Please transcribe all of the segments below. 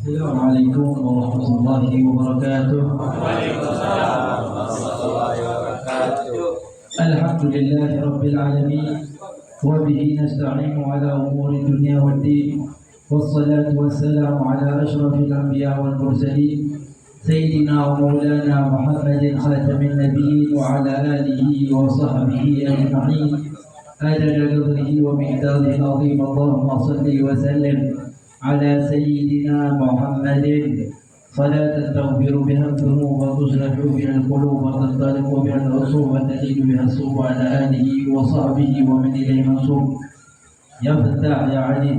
Assalamualaikum warahmatullahi wabarakatuh. Waalaikumsalam warahmatullahi wabarakatuh. Alhamdulillahi rabbil alamin wa bihi nasta'inu ala umuri dunya waddin. Wassalatu wassalamu ala asyrafil anbiya wal mursalin sayyidina wa maulana Muhammadin khatamin nabiyyin wa ala alihi wa sahbihi ajma'in. Adada qadrihi wa miqdarihi al-azim. Allahumma salli wa sallim على سيدنا محمد صلاة تغفر بها الذنوب وتصلح بها القلوب وتنطلق بها العصوب وتزيد بها الصوب على آله وصحبه ومن إليه منصوب. يا فتاح يا عليم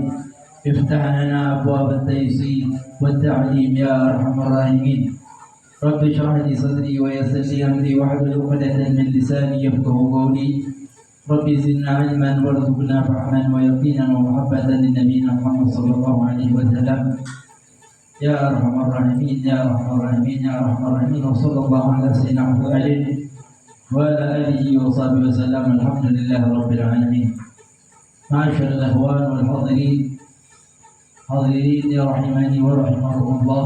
افتح لنا أبواب التيسير والتعليم يا أرحم الراحمين. رب اشرح لي صدري ويسر لي أمري واحلل عقدة من لساني يفقهوا قولي. ربي زدنا علما وارزقنا فهما ويقينا ومحبة لنبينا محمد صلى الله عليه وسلم. يا أرحم الراحمين يا أرحم الراحمين يا أرحم الراحمين. وصلى الله على سيدنا محمد وعلى آله وصحبه وسلم. الحمد لله رب العالمين. معاشر الأخوان والحاضرين حاضرين يا رحمني ورحمكم الله.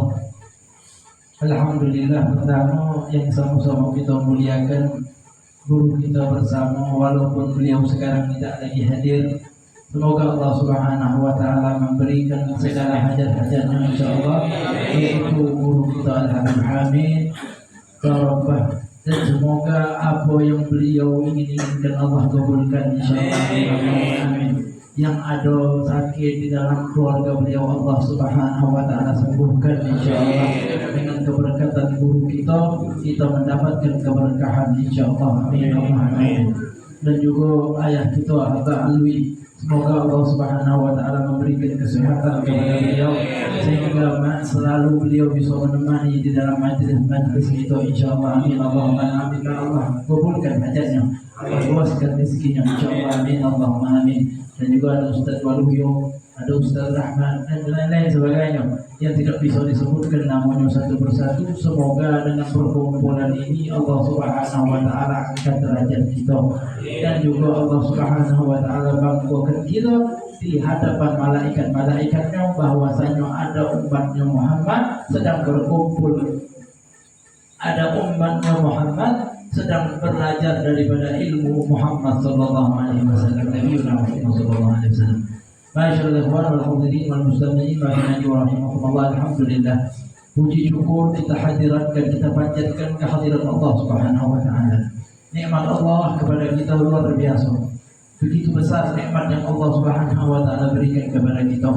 Alhamdulillah, pertama yang sama-sama kita muliakan guru kita bersama walaupun beliau sekarang tidak lagi hadir. Semoga Allah Subhanahu wa taala memberikan segala hajat-hajatnya insyaallah, yaitu guru kita Al-Habib Hamid Barokah, dan semoga apa yang beliau inginkan Allah kabulkan insyaallah. Amin. Yang ada sakit di dalam keluarga beliau Allah Subhanahu wa taala sembuhkan insyaallah. Dengan keberkatan guru kita mendapatkan keberkahan insyaallah. Amin. Dan juga ayah kita Abah Alwi, semoga Allah Subhanahu wa taala memberikan kesehatan kepada beliau sehingga selalu beliau bisa menemani di dalam majlis kita insyaallah. Amin. Allahumma amin. Allah kabulkan hajatnya, luaskan rezekinya insyaallah. Amin. Allahumma amin. Dan juga ada Ustaz Waluyo, ada Ustaz Rahman, dan lain-lain sebagainya yang tidak bisa disebutkan namanya satu persatu. Semoga dengan perkumpulan ini Allah Subhanahu wa taala angkat derajat kita, dan juga Allah Subhanahu wa taala banggakan kita di hadapan malaikat-malaikatnya bahwasanya ada umatnya Muhammad sedang berkumpul, ada umatnya Muhammad sedang belajar daripada ilmu Muhammad sallallahu alaihi wasallam. Nabiuna Muhammad sallallahu alaihi wasallam. Masyaallah ikhwan wal hadirin wal mustami'in rahimakumullah. Alhamdulillah, puji syukur kita hadiratkan, kita panjatkan kehadiran Allah Subhanahu wa taala. Nikmat Allah kepada kita luar biasa. Begitu besar nikmat yang Allah Subhanahu wa taala berikan kepada kita.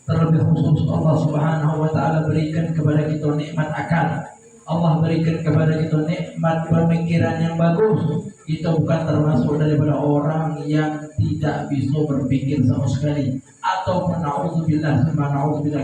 Terlebih khusus Allah Subhanahu wa taala berikan kepada kita nikmat akal. Allah berikan kepada kita nikmat pemikiran yang bagus. Kita bukan termasuk daripada orang yang tidak bisa berpikir sama sekali, ataupun na'udzubillah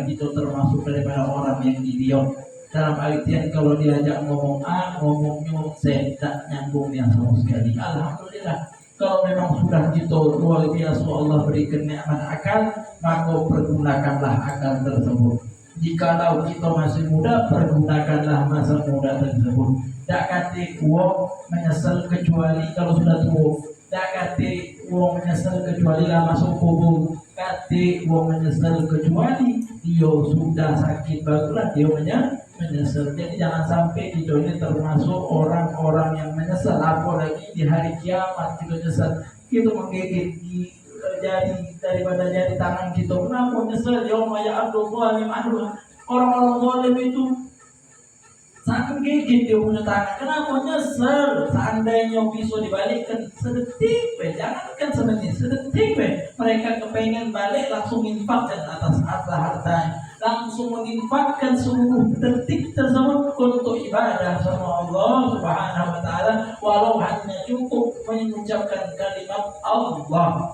kita termasuk daripada orang yang idiot. Dalam artian kalau diajak ngomong A, ngomongnya Z, tak nyambung yang sama sekali. Alhamdulillah, kalau memang sudah kita luar biasa Allah berikan nikmat akal, maka pergunakanlah akal tersebut. Jikalau kita masih muda, pergunakanlah masa muda tersebut. Tak kata uang menyesal kecuali kalau sudah tua. Tak kata uang menyesal kecuali lah masuk kubur. Kata uang menyesal kecuali dia sudah sakit, barulah dia menyesal. Jadi jangan sampai kita ini termasuk orang-orang yang menyesal. Apalagi di hari kiamat kita menyesal, kita menggigit daripada jari tangan kita. Kenapa nyesel? Yauma ya'abdu zalim anhu. Orang-orang zalim itu saking gigit dia punya tangan. Kenapa nyesel? Seandainya bisa dibalikkan sedetik, jangankan semenit, sedetik, mereka kepengen balik langsung infakkan atas harta, langsung menginfakkan seluruh detik tersebut untuk ibadah sama Allah Subhanahu wa taala, walau hanya cukup mengucapkan kalimat Allah.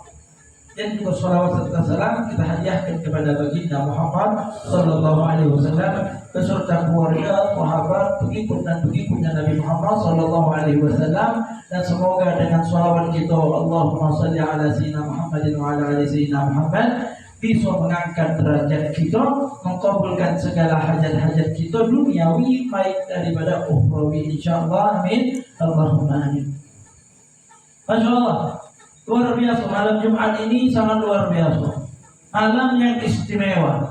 Dan juga salawat serta salam kita hadiahkan kepada baginda Muhammad sallallahu alaihi wasallam beserta keluarga, sahabat, pengikut dan pengikutnya Nabi Muhammad sallallahu alaihi wasallam. Dan semoga dengan salawat kita Allahumma shalli ala sayyidina Muhammadin wa ala ali sayyidina Muhammad bisa mengangkat derajat kita, mengabulkan segala hajat-hajat kita duniawi baik daripada ukhrawi insyaallah. Amin. Allahumma amin. Masyaallah, luar biasa malam Jumat ini, sangat luar biasa. Malam yang istimewa,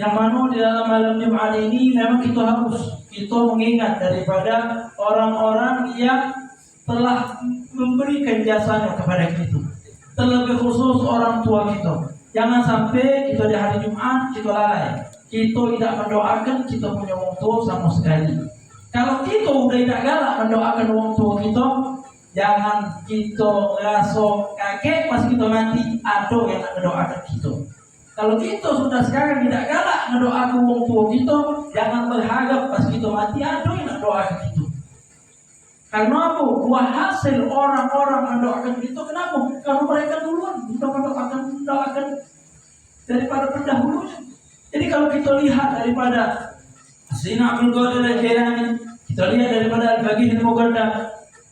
Yang mana di dalam malam Jumat ini memang kita mengingat daripada orang-orang yang telah memberikan jasanya kepada kita. Terlebih khusus orang tua kita. Jangan sampai kita di hari Jumat kita lalai. Kita tidak mendoakan kita punya orang tua sama sekali. Kalau kita udah tidak galak mendoakan orang tua kita, jangan kita rasa kaget pas kita mati ada yang nak mendoakan kita. Kalau kita sudah sekarang tidak galak mendoakan orang tua kita, jangan berharap pas kita mati ada yang nak doakan kita. Karena apa? Buah hasil orang-orang mendoakan kita kenapa? Karena mereka duluan sudah mendoakan daripada pendahulunya. Jadi kalau kita lihat daripada Sayyidina Abdul Qadir Al-Jailani, kita lihat daripada Al-Faqih Al-Muqaddam,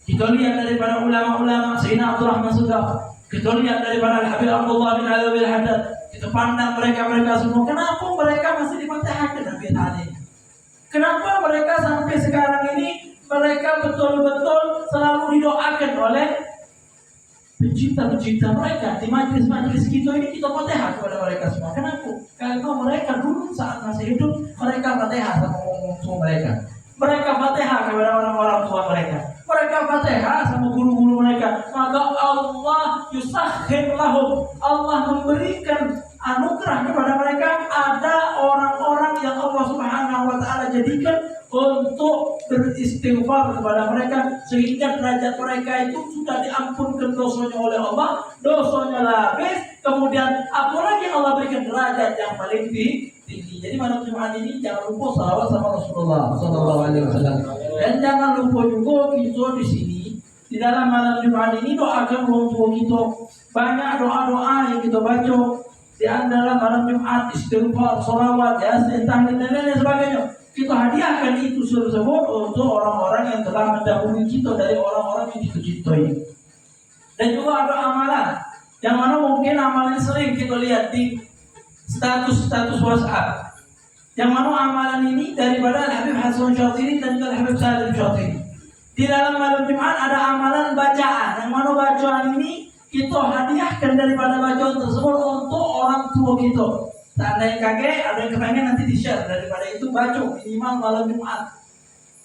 kita lihat daripada ulama-ulama Sayyidina Abdul Rahman Sudaf, kita lihat daripada Al-Habib Abdullah bin Alawi Al-Haddad, kita pandang mereka semua. Kenapa mereka masih difatihahkan Nabi tadi? Kenapa mereka sampai sekarang ini mereka betul-betul selalu didoakan oleh pencipta-pencipta mereka di majlis-majlis kita ini? Kita fatihah kepada mereka semua. Kenapa? Karena mereka dulu saat masih hidup mereka fatihah sama orang tua mereka. Mereka fatihah kepada orang-orang tua mereka. Mereka fatihah sama guru-guru mereka. Maka Allah yusakhir lahum. Allah memberikan anugerah kepada mereka. Ada orang-orang yang Allah Subhanahu wa taala jadikan untuk beristighfar kepada mereka, sehingga derajat mereka itu sudah diampunkan dosanya oleh Allah, dosanya lapis, kemudian apalagi Allah berikan derajat yang paling tinggi. Jadi malam Jumat ini jangan lupa salawat sama Rasulullah Sallallahu Alaihi Wasallam, dan jangan lupa juga kita di sini di dalam malam Jumat ini doakan orang tua kita. Banyak doa-doa yang kita baca di antara malam Jumat, istighfar, salawat, yasin, tahlil dan lain sebagainya. Kita hadiahkan itu tersebut untuk orang-orang yang telah mendahului kita dari orang-orang yang kita cintai. Dan juga ada amalan yang mana mungkin amalan sering kita lihat di status-status WhatsApp. Yang mana amalan ini daripada Al-Habib Hasan Syatiri dan juga Al-Habib Salim Syatiri. Di dalam malam Jumat ada amalan bacaan. Yang mana bacaan ini kita hadiahkan daripada bacaan tersebut untuk orang tua kita. Seandainya kaget, ada yang kepengen nanti di-share. Daripada itu baca minimal malam Jumat.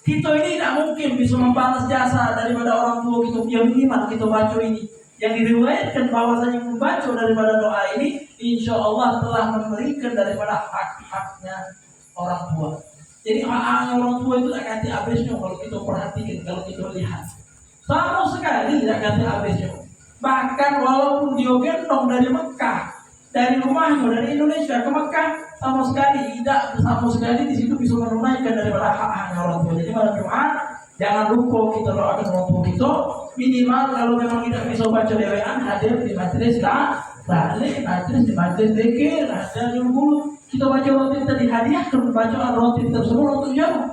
Kita ini tidak mungkin bisa membalas jasa daripada orang tua kita. Yang minimal kita baca ini. Yang diriwayatkan bahwasanya membaca daripada doa ini, insya Allah telah memberikan daripada hak-haknya orang tua. Jadi hak-haknya orang tua itu tidak ganti habisnya kalau kita perhatikan, kalau kita lihat. Sama sekali tidak ganti habisnya. Bahkan walaupun dia gendong dari Mekah, dari rumahnya, dari Indonesia ke Mekah, sama sekali di situ bisa menunaikan daripada hak-haknya orang tua. Jadi malam Jumat jangan lupa kita doakan orang tua kita. Minimal kalau memang tidak bisa baca dewean, hadir di majlis tahlil, majlis di majlis zikir, hadir dulu. Kita baca roti tadi hadiahkan bacaan roti tersebut untuk siapa?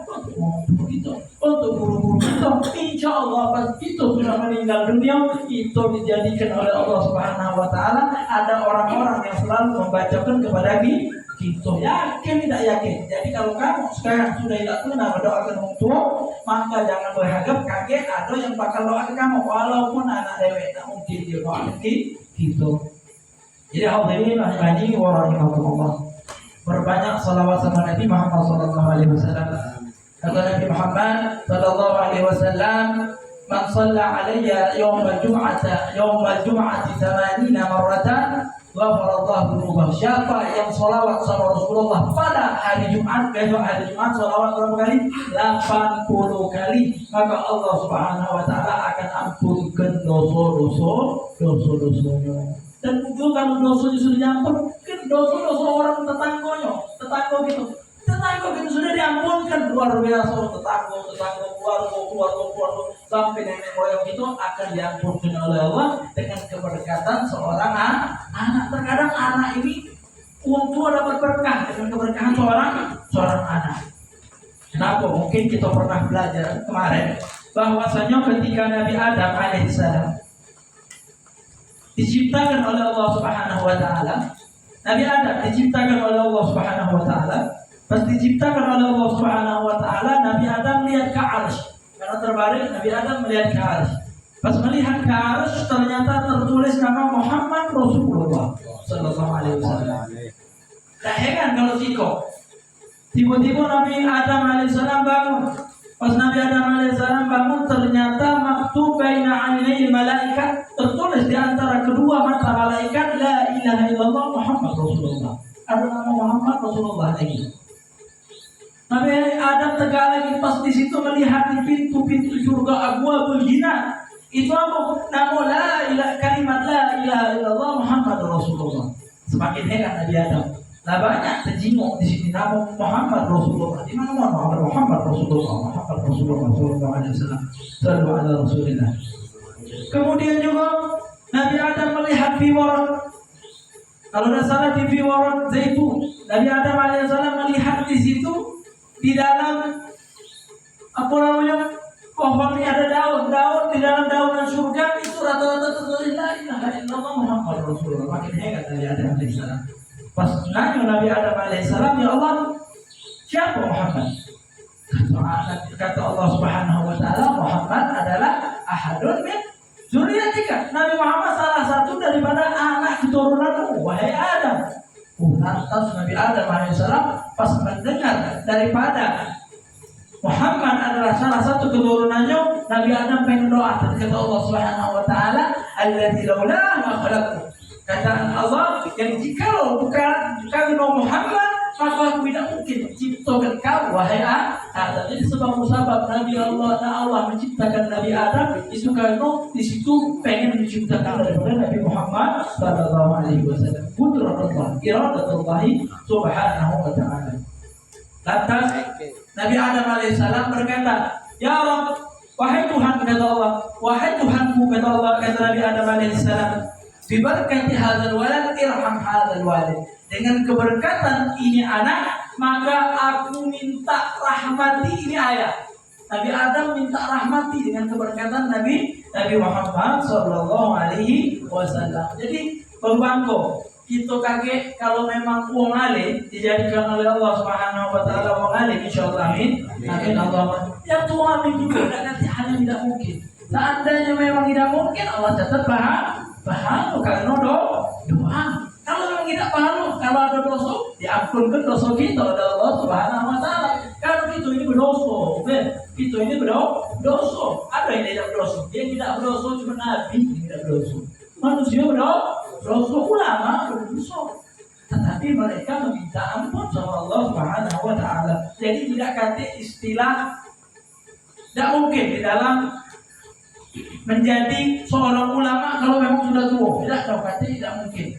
Untuk kita, untuk guru-guru kita. Insya Allah pas kita sudah meninggal dunia, itu dijadikan oleh Allah Subhanahu Wa Taala ada orang-orang yang selalu membacakan kepada kita. Yakin tidak yakin? Jadi kalau kamu sekarang sudah tidak pernah mendoakan orang tua, maka jangan berharap kaget ada yang bakal doakan kamu, walaupun anak dewek tak mungkin dia doakan kita. Jadi hadirin rahimani wa rahimakumullah. Berbanyak salawat sama Nabi Muhammad sallallahu alaihi wasallam. Kata Nabi Muhammad sallallahu alaihi wasallam, "Man shalla alayya yawm al-jum'ati 80 marratan, ghafara Allah dhunubahu." Siapa yang salawat sama Rasulullah pada hari Jumat, besok hari Jumat salawat berapa kali? 80 kali, maka Allah Subhanahu wa taala akan ampunkan dosa-dosanya. Dan juga kalau dosa sudah diampunkan, dosa-dosa orang tetangga kita sudah diampunkan, luar biasa. Tetangga keluarga sampai nenek moyang itu akan diampunkan oleh Allah dengan keberkatan seorang anak. Terkadang anak ini orang tua dapat berkah dengan keberkahan seorang anak. Kenapa? Mungkin kita pernah belajar kemarin bahwasanya ketika Nabi Adam alaihissalam diciptakan oleh Allah Subhanahu wa taala, Nabi Adam diciptakan oleh Allah Subhanahu wa taala. Pas diciptakan oleh Allah Subhanahu wa taala, Nabi Adam melihat ke arsy. Karena terbalik, Nabi Adam melihat ke arsy. Pas melihat ke arsy, ternyata tertulis nama Muhammad Rasulullah sallallahu alaihi wasallam. Tak heran kalau siko. Tiba-tiba Nabi Adam alaihissalam bangun. Pas Nabi Adam alaihissalam bangun, ternyata maktub baina ainai malaikat, tertulis di antara kedua mata malaikat, la ilaha illallah Muhammad Rasulullah. Ada nama Muhammad Rasulullah lagi. Nabi Adam tegak lagi pas di situ melihat di pintu-pintu surga abwabul jinnah. Itu apa? Nama la ilaha kalimat la ilaha illallah Muhammad Rasulullah. Semakin heran Nabi Adam. Nah banyak terjenguk di sini nama Muhammad Rasulullah. Di mana Muhammad Rasulullah, Muhammad Rasulullah Sallallahu Alaihi Wasallam, Sallallahu Alaihi Rasulullah. Kemudian juga Nabi Adam melihat fiwarat. Kalau tidak salah di fiwarat zaitun. Nabi Adam alaihissalam melihat di situ di dalam apa namanya pohon ini ada daun-daun di dalam daunan surga itu rata-rata tertulis la ilaha illallah Muhammad Rasulullah. Makin hebat Nabi Adam alaihissalam. Pas nanya Nabi Adam alaihissalam, ya Allah, siapa Muhammad? Kata Allah Subhanahu wa taala, Muhammad adalah ahadun min zuriyatika. Nabi Muhammad salah satu daripada anak keturunanmu, wahai Adam. Lantas Nabi Adam alaihissalam pas mendengar daripada Muhammad adalah salah satu keturunannya, Nabi Adam pengen doa. Kata Allah Subhanahu wa taala, alladzi laula ma khalaqtu. Kata Allah, yang jikalau bukan Muhammad, maka aku tidak mungkin menciptakan kau, wahai Adam. Jadi sebab Nabi Allah menciptakan Nabi Adam itu karena di situ pengen menciptakan daripada Nabi Muhammad Sallallahu Alaihi Wasallam. Qudratullah, iradatullah Subhanahu wa taala. Lantas Nabi Adam alaihissalam berkata, ya Rabb, wahai Tuhan, kata Allah, wahai Tuhanku, kata Allah, kata Nabi Adam alaihissalam, biberkati hadzal walad irham hadzal walid. Dengan keberkatan ini anak, maka aku minta rahmati ini ayah. Nabi Adam minta rahmati dengan keberkatan Nabi Muhammad sallallahu alaihi wasallam. Jadi pembangko kita kakek kalau memang uang alim dijadikan oleh Allah Subhanahu wa taala uang alim, insyaallah amin. Amin Allahumma. Yang tua amin juga nanti hal yang tidak mungkin. Seandainya memang tidak mungkin, Allah catat paham karena doa. Kalau memang tidak paham, kalau ada dosa, diampunkan dosa kita oleh Allah Subhanahu wa taala. Kalau kita ini berdosa, kita ini berdosa. Ada yang tidak berdosa? Yang tidak berdosa cuma Nabi yang tidak berdosa. Manusia berdosa, ulama berdosa. Tetapi mereka meminta ampun sama Allah Subhanahu wa taala. Jadi tidak kata istilah tidak mungkin di dalam menjadi seorang ulama kalau memang sudah tua. Tidak, kalau kata tidak mungkin.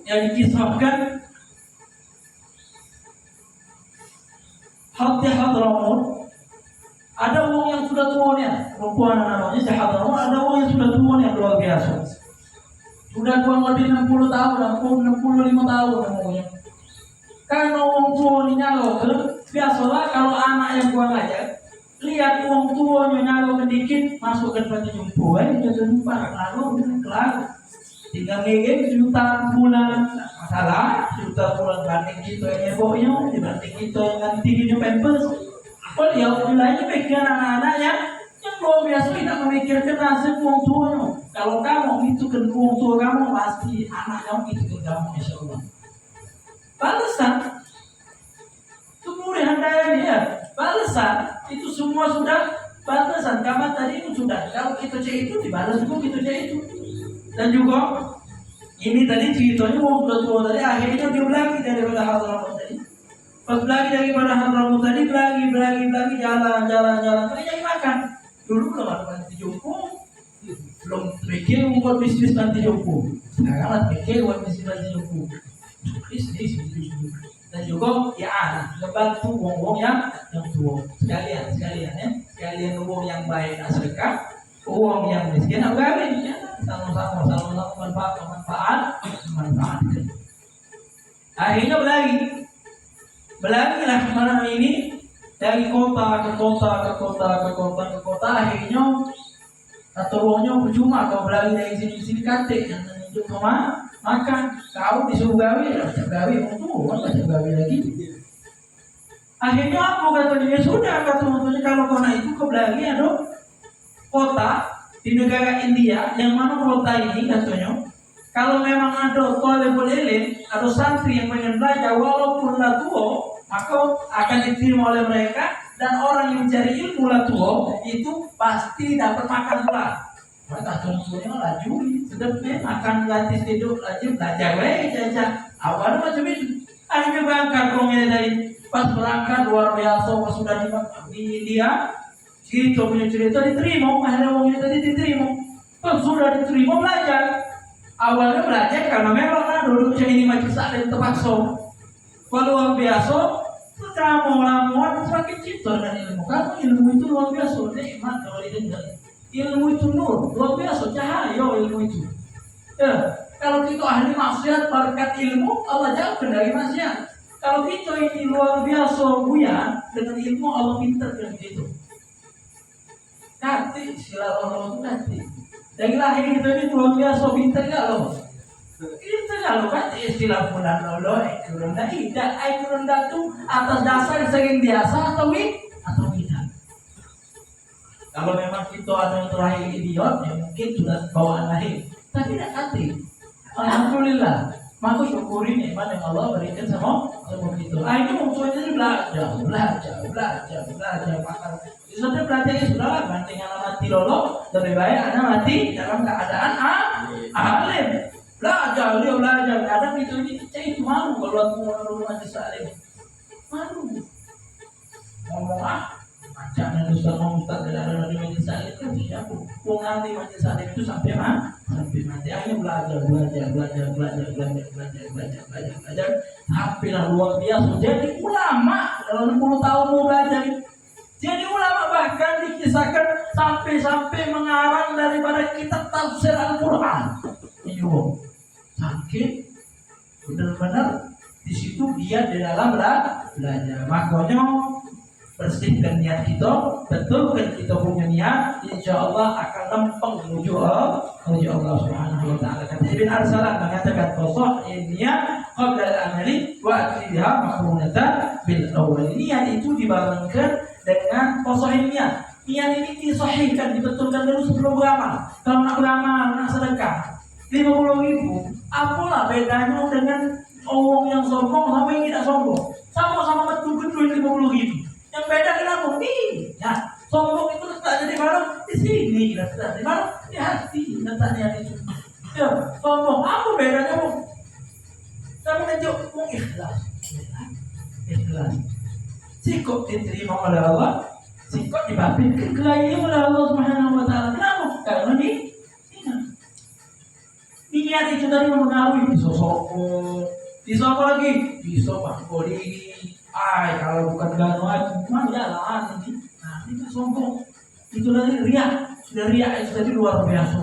Yang dikisahkan Hati Hadramut, ada orang yang sudah tua nih, perempuan namanya si Hadramut, ada orang yang sudah tua nih luar biasa. Sudah kurang lebih 60 tahun, 65 tahun namanya. Karena orang tua ini nyalo, biasalah kalau anak yang kurang aja, lihat orang tuanya nyalo sedikit, masukkan baju jumbo, jumpa lalu kelar. Tinggal ngegeng juta bulan masalah, juta bulan banding kita yang bawahnya dibanding kita yang nanti hidupnya pampers. Kalau dia wilayahnya pikiran anak-anaknya yang luar biasa tidak memikirkan nasib orang tuanya. Kalau kamu itu ke orang tua kamu pasti anak kamu itu ke kamu, insya Allah. Balasan kemudian daya dia, balasan itu semua sudah balasan. Kamar tadi itu sudah. Kalau kita cek itu dibalas juga kita cek itu. Dan juga ini tadi ceritanya mau sudah tua tadi, akhirnya dia lagi daripada Hadramut tadi. Pas lagi daripada Hadramut tadi, lagi jalan, tadi jadi makan. Dulu belum ada panti jompo, belum mikir buat bisnis panti jompo. Sekarang lah mikir buat bisnis panti jompo. Bisnis. Dan juga ya ngebantu wong-wong yang tua. Sekalian ya, wong yang baik sedekah, wong yang miskin agak ya. Sama-sama manfaat. Akhirnya berlari lah malam ini dari kota ke kota. Akhirnya turunnya percuma kau berlari dari sini kate yang menunjuk rumah makan. Kau disuruh gawe untuk gawe lagi. Akhirnya apa katanya? Sudah katanya kalau kau itu kau berlari ada kota di negara India yang mana kota ini katanya Kalau memang ada thalibul ilm, ada santri yang pengen belajar walaupun lah tua, maka akan diterima oleh mereka, dan orang yang mencari ilmu lah tua itu pasti dapat makan pula. Mereka contohnya laju, sedapnya makan gratis hidup laju belajar jajan. Awalnya macam itu. Akhirnya berangkat orangnya dari pas berangkat luar biasa, pas sudah di India, cerita punya cerita diterima, akhirnya orangnya tadi diterima. Pas sudah diterima belajar. Awalnya belajar karena memang kan duduknya ini macam saling terpaksa. Kalau luar biasa, kamu lamuan semakin cinta dan ilmu. Karena ilmu itu luar biasa, nikmat kalau didengar. Ilmu itu nur, luar biasa, cahaya ilmu itu. Ya, kalau kita ahli maksiat berkat ilmu, Allah jauhkan dari maksiat. Kalau kita ini luar biasa buya dengan ilmu, Allah pintarkan gitu. Nanti sila Allah itu nanti. Dari lahir kita ini luar biasa pintar gak loh? Kita kalau kan istilah bulan Allah, itu rendah itu atas dasar sering biasa atau tidak. Kalau memang kita ada yang terakhir idiot, ya mungkin sudah bawaan lahir, tapi tidak hati. Alhamdulillah, maka syukuri nikmat yang Allah berikan sama kita. Itu maksudnya belajar. Maka sudah belajarnya sudahlah, bandingan mati lolo, lebih baik anda mati dalam keadaan alim. Belajar. Kadang itu malu kalau aku mau mati salim. Malu. Ngomong macam yang Ustaz tidak ada mati salim kan siapa? Mau nanti mati salim itu sampai mati. Akhirnya belajar. Sampai lah luar biasa. Jadi ulama dalam 10 tahun mau belajar. Jadi ulama bahkan dikisahkan sampai mengarang daripada kitab tafsir Al-Quran. Ini sakit, benar-benar di situ dia di dalam belajar. Makanya bersihkan niat kita, betulkan kita punya niat, insya Allah akan lempeng menuju Allah Subhanahu Wa Taala. Kata Ibn Arsalan mengatakan bahwa niat qabla al-amali wa akhidah makrunatan bil awal. Niat itu dibarengkan dengan posohin niat. Niat ini disahihkan, dibetulkan dulu sebelum beramal. Kalau nak beramal, nak sedekah 50.000, apalah bedanya dengan orang yang sombong sama yang tidak sombong? Sama-sama betul-betul 50.000. Yang beda kenapa? Ya, sombong itu letaknya di mana? Di sini letaknya di mana? Di hati letaknya itu. Ya, sombong apa bedanya, Bu? Kamu tunjuk ikhlas. Sikap diterima oleh Allah, sikap dibapitkan kelahiran oleh Allah Subhanahu Wa Taala. Kenapa? Karena niat itu tadi mempengaruhi bisa sokong, bisa apa lagi? Bisa pakoli. Kalau bukan ganuan, cuma jalan ini. Nah, itu sombong. Itu tadi riak. Sudah riak itu tadi luar biasa.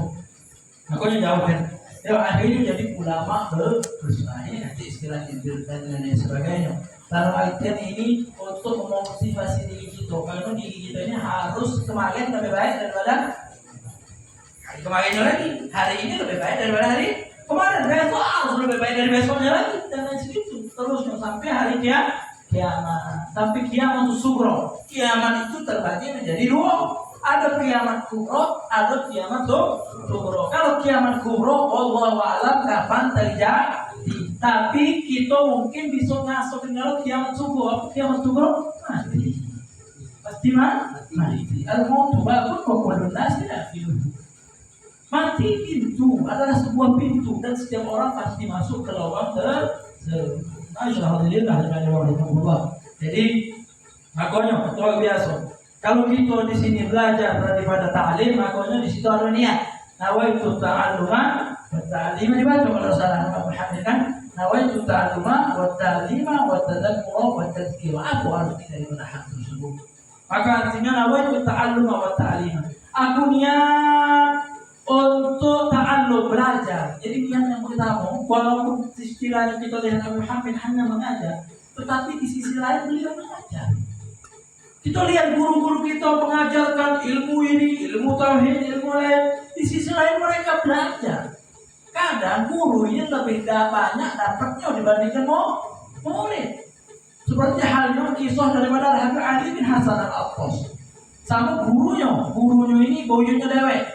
Makanya jauhkan. Ya akhirnya jadi ulama bersuara. Ini nanti istilah dan lain sebagainya. Lalu artian ini untuk memotivasi diri kita. Karena diri kita ini harus kemarin lebih baik daripada hari kemarinnya lagi. Hari ini lebih baik daripada hari kemarin. Besok harus lebih baik dari besoknya lagi. Dan lain segitu. Terusnya sampai hari kiamat. Sampai kiamat itu sugro. Kiamat itu terbagi menjadi 2. Ada kiamat kubro, ada kiamat sugro. Kalau kiamat kubro, Allahu a'lam kapan terjadi. Tapi kita mungkin bisa ngasuhin kalau kiamat sugro. Kiamat sugro mati. Pasti mati. Al-mautu babun wa kullun nas ya'lamu. Mati pintu adalah sebuah pintu dan setiap orang pasti masuk ke lubang tersebut. Alhamdulillah. Jadi makanya luar biasa. Kalau kita di sini belajar daripada ta'lim, makanya di situ ada niat. Nawaitu ta'alluma wa ta'lima dibaca kalau salah Muhammad kan. Nawaitu ta'alluma wa ta'lima wa tadhakkura wa tadhkira. Apa arti daripada hal tersebut? Maka artinya nawaitu ta'alluma wa ta'lima. Aku niat untuk ta'allum, belajar. Jadi niat yang pertama, walaupun istilahnya kita lihat Nabi Muhammad hanya mengajar, tetapi di sisi lain beliau mengajar. Kita lihat guru-guru kita mengajarkan ilmu ini, ilmu tauhid, ilmu lain. Di sisi lain mereka belajar. Kadang guru ini lebih banyak dapatnya dibandingkan murid. Seperti halnya kisah daripada Habib Ali bin Hasan al-Attas. Sama gurunya ini boyunya dewek.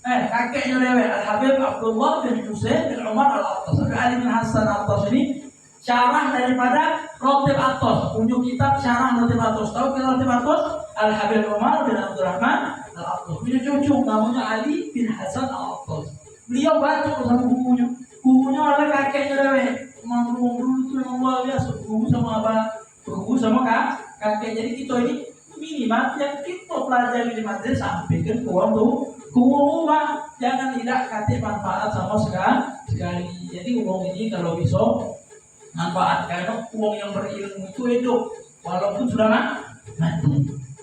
kakeknya Dewi Al-Habib Abdullah bin Husain bin Umar Al-Attas. Ali bin Hasan Al-Attas ini syarah daripada Rotib Attas, punya kitab syarah Rotib Attas. Tahu kita Rotib Attas? Al-Habib Umar bin Abdurrahman Al-Attas punya cucu namanya Ali bin Hasan Al-Attas. Beliau baca sama bukunya oleh kakeknya Dewi. Memang dulu itu yang luar biasa, buku sama apa? Buku sama kakek. Jadi kita ini minimal yang kita pelajari di madrasah sampaikan ke uang tuh rumah, jangan tidak kasih manfaat sama sekali. Jadi uang ini kalau bisa manfaat, karena uang yang berilmu itu hidup walaupun sudah mati.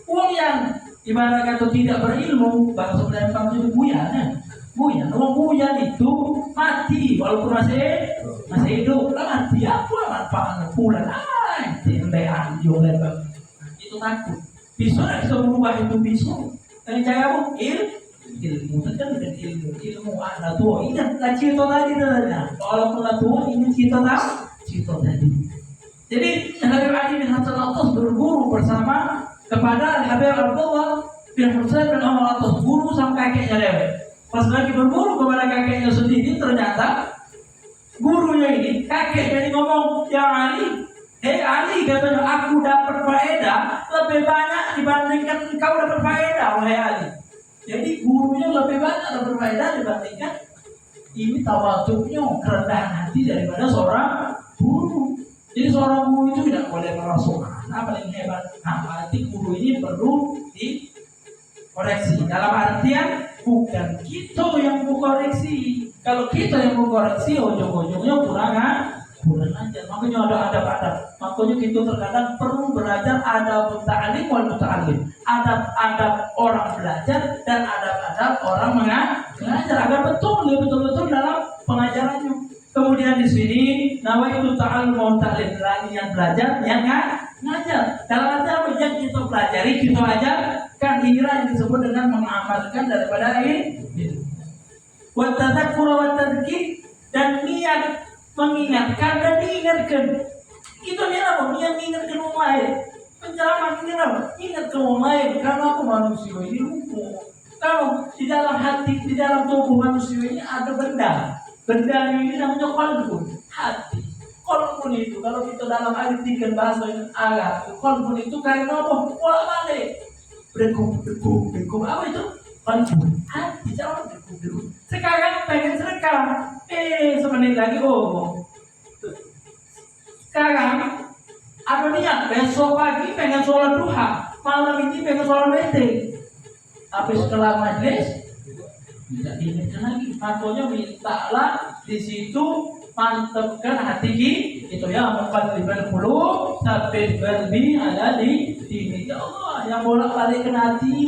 Uang yang ibarat kata tidak berilmu, bahasa Belanda itu buyan. Uang buyan itu mati walaupun masih hidup. Lah mati apa manfaatnya pulang? Tindakan jualan itu takut. Bisa berubah itu bisa. Dengan cara apa? Ilmu kan bukan ilmu anak tua. Ingat lah cerita tadi dah. Walaupun anak tua ini cerita tadi. Jadi Habib Ali bin Hasan Al-Attas berguru bersama kepada Habib Abdullah bin Husain bin Umar Al-Attas, guru sama kakeknya Dewi. Pas lagi berguru kepada kakeknya sendiri, ternyata gurunya ini kakeknya ini ngomong, ya Ali, hei Ali, katanya aku dapat faedah lebih banyak dibandingkan kau dapat faedah, wahai Ali. Jadi gurunya lebih banyak dapat faedah dibandingkan ini tawaduknya, kerendahan hati daripada seorang guru. Jadi seorang guru itu tidak boleh merasuk anak paling hebat. Nah, berarti guru ini perlu dikoreksi. Dalam artian bukan kita yang mengkoreksi. Kalau kita yang mengkoreksi, ujung-ujungnya kurang ajar. Makanya ada adab-adab. Makanya kita terkadang perlu belajar adab ta'lim wal muta'allim. Adab-adab orang belajar dan adab-adab orang mengajar agar betul-betul dalam pengajarannya. Kemudian di sini nawaitu ta'allum wa ta'lim, yang belajar, yang ngajar. Dalam arti yang kita pelajari, kita ajarkan, inilah yang disebut dengan mengamalkan daripada ilmu. Wa tadzakkura wa tadzkir, dan niat mengingatkan dan diingatkan. Itu dia apa? Niat mengingatkan orang lain. Penceramah ini apa? Ingatkan orang lain, karena aku manusia ini lupa. Kalau di dalam hati, di dalam tubuh manusia ini ada benda. Benda ini namanya qalbun, hati. Qalbun itu kalau kita dalam artikan bahasa Arab, qalbun itu karena apa? Bolak-balik. Bergum. Apa itu? Qalbun, hati. Jangan bergum. Sekarang pengen sedekah. Semenit lagi sekarang apa niat? Besok pagi pengen sholat duha, malam ini pengen sholat witir. Habis kelar majlis tidak diingatkan lagi. Makanya mintalah di situ, mantapkan hati itu ya, muqallibal qulub tsabbit qalbi ala dini. Ya Allah, yang bolak-balikkan hati.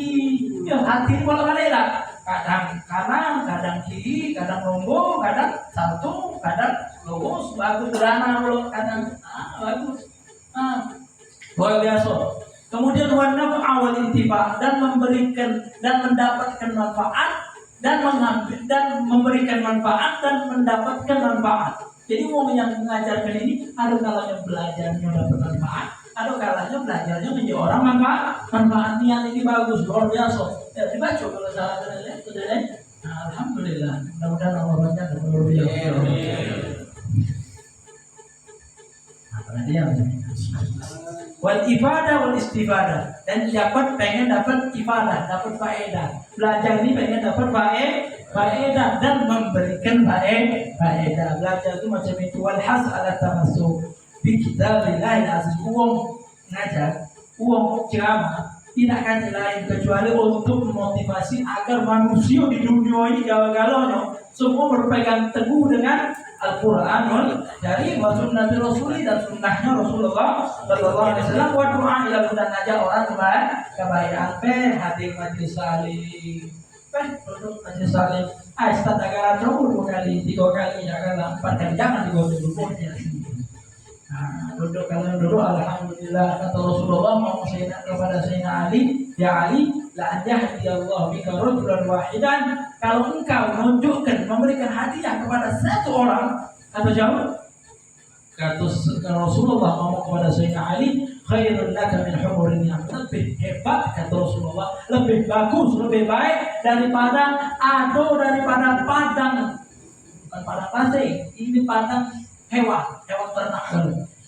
Ya hati bolak-balik lah. Kadang kanan, kadang kiri, kadang lombo, kadang satu, kadang lurus, bagus berana, kadang bagus. Luar biasa. Kemudian warna awal intifa, dan memberikan dan mendapatkan manfaat, dan mengambil dan memberikan manfaat dan mendapatkan manfaat. Jadi orang yang mengajarkan ini ada kalanya belajarnya dapat manfaat, ada kalanya belajarnya menjadi orang manfaat. Niat ini bagus, luar biasa. Ya dibaca kalau salah sudah. Alhamdulillah. Mudah-mudahan Allah banyak dan luar biasa. Apa dia? Wal ibadah wal istifadah, dan dapat ibadah, dapat faedah. Belajar ini pengen dapat faedah dan memberikan faedah. Belajar itu macam itu. Wal has ala tamassuk bi kitabillah aziz. Uang ngajar, uang ceramah tidak akan lain kecuali untuk memotivasi agar manusia di dunia ini galau-galaunya semua berpegang teguh dengan Al-Quran dari sunnah Rasul dan sunnahnya Rasulullah Sallallahu Alaihi Wasallam. Wa doa ila dan ngajak orang kebaikan. Hadir majlis salim, duduk majlis salim. Ustaz agak jauh 2 kali, 3 kali, jangan 4 kali, jangan duduknya. Duduk kalau duduk, alhamdulillah, kata Rasulullah mau Sayyidina kepada Sayyidina Ali, ya Ali, la anjahdiyallahu bika rajulan wahidan. Kalau engkau menunjukkan, memberikan hadiah kepada satu orang, atau jauh, Kata Rasulullah ngomong kepada Sayyidina Ali, khairun laka min humurin ni'am. Lebih hebat kata Rasulullah, lebih bagus, lebih baik daripada padang, bukan padang pasir, ini padang hewan ternak.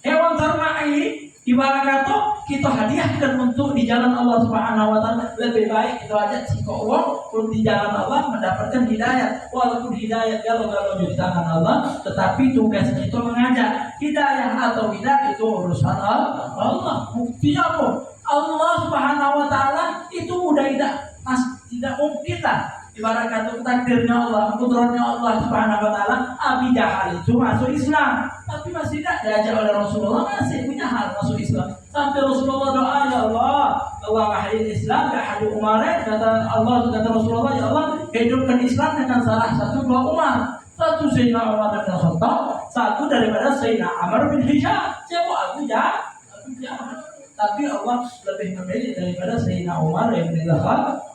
Hewan ternak ini ibarat kata kita hadiahkan untuk di jalan Allah Subhanahu wa taala, lebih baik kita ajak si uang untuk di jalan Allah mendapatkan hidayah. Walaupun hidayah galau-galau di tangan Allah, tetapi tugas kita mengajak. Hidayah atau tidak itu urusan Allah. Buktinya apa? Allah Subhanahu wa taala itu udah tidak mungkin lah. Ibarat kata takdirnya Allah, kudratnya Allah Subhanahu wa taala, Abi Jahal itu masuk Islam, tapi masih tidak diajak oleh Rasulullah, masih punya hal masuk Islam. Sampai Rasulullah doa, ya Allah ahli Islam, ya ahli Umar, kata Allah, kata Rasulullah, ya Allah hidupkan Islam dengan salah satu dua Umar. Satu Sayyidina Umar bin Khattab, satu daripada Sayyidina Amr bin Hisham. Siapa Abu Jahal? Tapi Allah lebih memilih daripada Sayyidina Umar yang Khattab.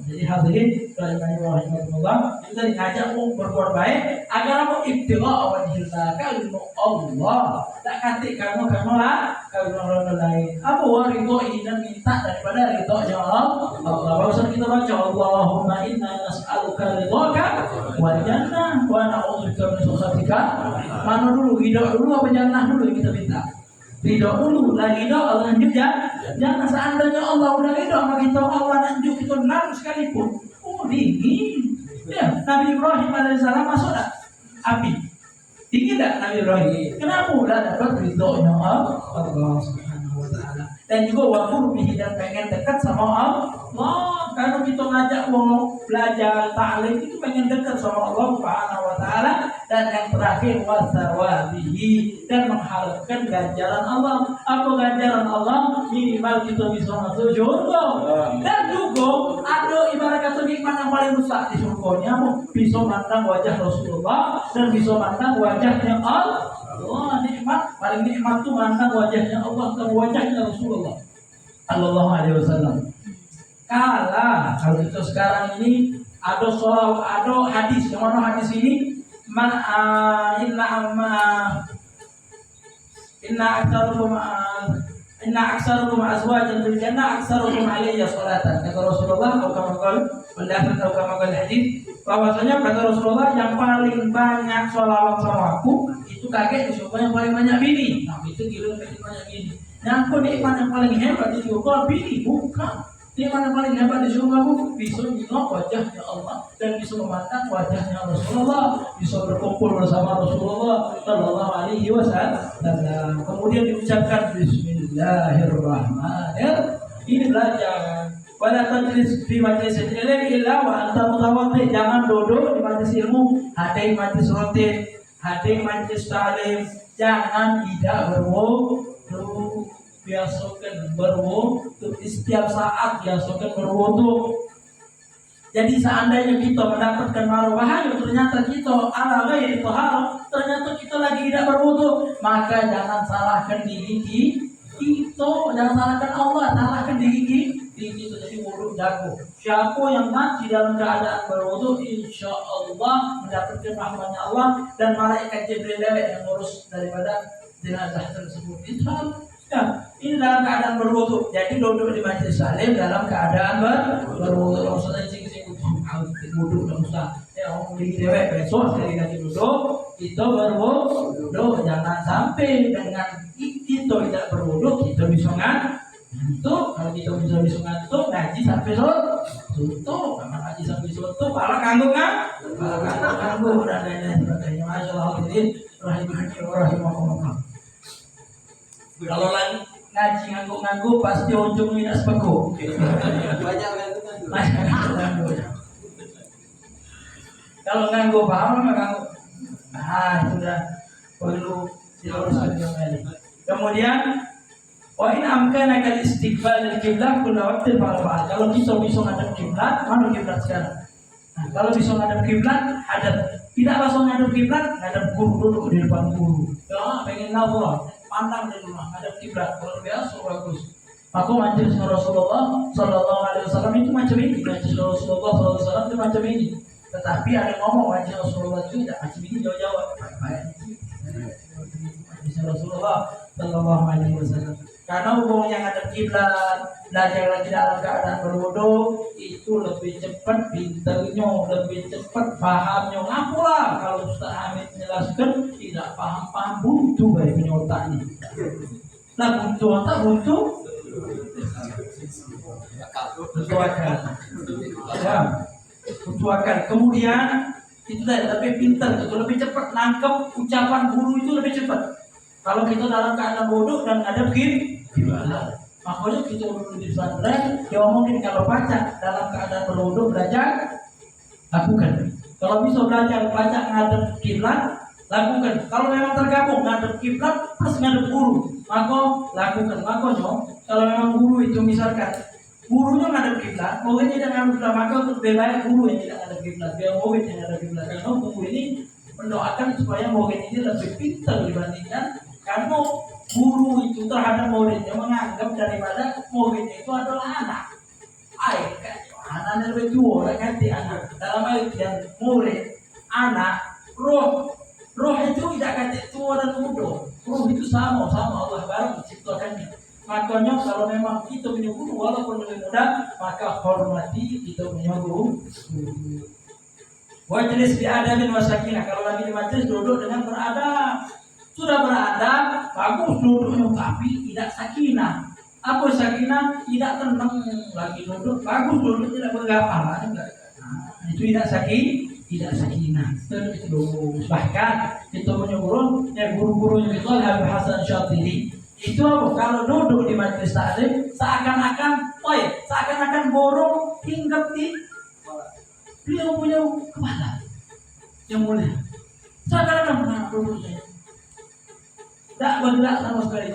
Jadi hadirin rahimahullah, kita diajak untuk berbuat baik agar mau ibtigha wajhillah, kalau Allah tak kata kamu lah kalau orang lain apa ridho ini dan minta daripada ridhonya Allah. Barusan kita baca Allahumma inna nas'aluka ridhaka wal jannah wa na'udzubika min sakhatika. Mana dulu, ridho dulu apa jannah dulu yang kita minta? Ridho dulu, lagi ridho Allah lanjut ya. Jangan seandainya Allah udah ridho sama kita, Allah lanjut kita naruh sekalipun. Oh dingin. Ya, Nabi Ibrahim alaihissalam masuk tak api? Dingin tak Nabi Ibrahim? Kenapa? Udah dapat ridhonya Allah Subhanahu wa taala. Dan juga wafur bihi, dan pengen dekat sama Allah. Kalau kita ngajak mau belajar ta'lim itu pengen dekat sama Allah Subhanahu wa taala. Dan yang terakhir wasawabihi, dan mengharapkan ganjaran Allah. Apa ganjaran Allah? Minimal kita bisa masuk surga. Dan juga ada ibarat kata nikmat yang paling besar di surganya, bisa mandang wajah Rasulullah dan bisa mandang wajahnya Allah. Nikmat paling nikmat tuh mandang wajahnya Allah dan wajahnya Rasulullah Sallallahu Alaihi Wasallam. Kalau kita sekarang ini ada hadis, yang mana hadis ini? Inna aksarukum azwajan fil jannah aksarukum alayya salatan. Kata Rasulullah, atau kama qala hadis, bahwasanya kata Rasulullah yang paling banyak sholawat sama aku itu kakek di surga yang paling banyak bini. Nah itu kira banyak bini. Yang nikmat yang paling hebat di surga bini, bukan. Nikmat yang paling hebat di surga bisa menengok wajahnya Allah dan bisa memandang wajahnya Rasulullah, bisa berkumpul bersama Rasulullah Sallallahu Alaihi Wasallam. Dan kemudian diucapkan Bismillahirrahmanirrahim. Ini belajar. Wala tajlis fi majlisil ilmi illa wa anta mutawaddi. Jangan duduk di majlis ilmu, hadai majlis rutin, hadai majlis ta'lim. Jangan tidak berwudu. Biasakan berwudu, setiap saat biasakan berwudu. Jadi seandainya kita mendapatkan bahaya, ternyata kita ala ghairi taharah, ternyata kita lagi tidak berwudu, maka jangan salahkan diri kita, jangan salahkan Allah, salahkan diri kita. Jadi wudu jago. Siapa yang mati dalam keadaan berwudu, insya Allah mendapatkan rahmatnya Allah dan malaikat Jibril yang ngurus daripada jenazah tersebut. Nah, ini dalam keadaan berwudu. Jadi duduk di majelis salim dalam keadaan berwudu. Maksudnya sing wudu dan usah. Ya orang di dewek besok sekali lagi duduk, kita berwudu. Jangan sampai dengan kita tidak berwudu kita bisa ngantuk. Kalau kita bisa ngantuk, ngaji sampai suntuk. Karena ngaji sampai suntuk, malah ngantuk dan lain-lain sebagainya. Masyaallah hadirin rahimahullah. Kalau lagi ngaji nganggu pasti ujungnya sepeku. Kalau nganggu paham nganggu. Sudah perlu diuruskan kembali. Kemudian in amkana kal istiqbal al-qiblah kullu waqtin fa'al. Kalau kita bisa ngadep kiblat, mana kiblat sekarang? Nah, kalau bisa ngadep kiblat, hadap. Tidak langsung ngadep kiblat, ngadep guru duduk di depan guru. Kalau pengen nawar, pandang di rumah, ngadep kiblat, kalau biasa bagus. Maka majelis Rasulullah Sallallahu Alaihi Wasallam itu macam ini, majelis Rasulullah Sallallahu Alaihi Wasallam itu macam ini. Tetapi ada yang ngomong majelis Rasulullah itu tidak macam ini, jauh-jauh. Baik. Rasulullah Sallallahu Alaihi Wasallam. Karena hubungan yang ada kiblat, belajar lagi dalam keadaan berwudu itu lebih cepat pinternya, lebih cepat pahamnya. Ngapalah kalau Ustaz Hamid menjelaskan tidak paham buntu dari punya otaknya. Nah buntu otak buntu akal. Ya, buntu akal. Kemudian itu lebih pintar, itu lebih cepat nangkep ucapan guru itu lebih cepat. Kalau kita dalam keadaan bodoh dan ngadep makanya kita dulu di pesantren, ya mungkin kalau baca dalam keadaan berwudu belajar, lakukan. Kalau bisa belajar baca ngadep kiblat, lakukan. Kalau memang tergabung ngadep kiblat plus ngadep guru, maka lakukan. Makanya kalau memang guru itu misalkan gurunya ngadep kiblat, mungkin tidak ngadep kiblat, maka lebih baik guru yang tidak ngadep kiblat, biar murid yang ngadep kiblat. Karena guru ini mendoakan supaya murid ini lebih pintar dibandingkan karena guru itu terhadap muridnya menganggap daripada murid itu adalah anak. Anak lebih tua, ganti anak. Dalam artian murid, anak, roh itu tidak ganti tua dan muda. Roh itu sama Allah bareng menciptakannya. Makanya kalau memang kita punya guru walaupun lebih muda, maka hormati kita punya guru. Wajlis biadabin wasakinah. Kalau lagi di majelis duduk dengan beradab. Sudah beradab, bagus duduknya tapi tidak sakinah. Apa sakinah? Tidak tenang lagi duduk, bagus duduk tidak bergapal. Itu tidak sakinah. Terus bahkan itu punya guru, guru-gurunya itu Habib Hasan Syatili. Itu apa? Kalau duduk di majelis taklim seakan-akan borong hinggap di beliau punya kepala yang mulia. Seakan-akan duduknya tak bergerak sama sekali.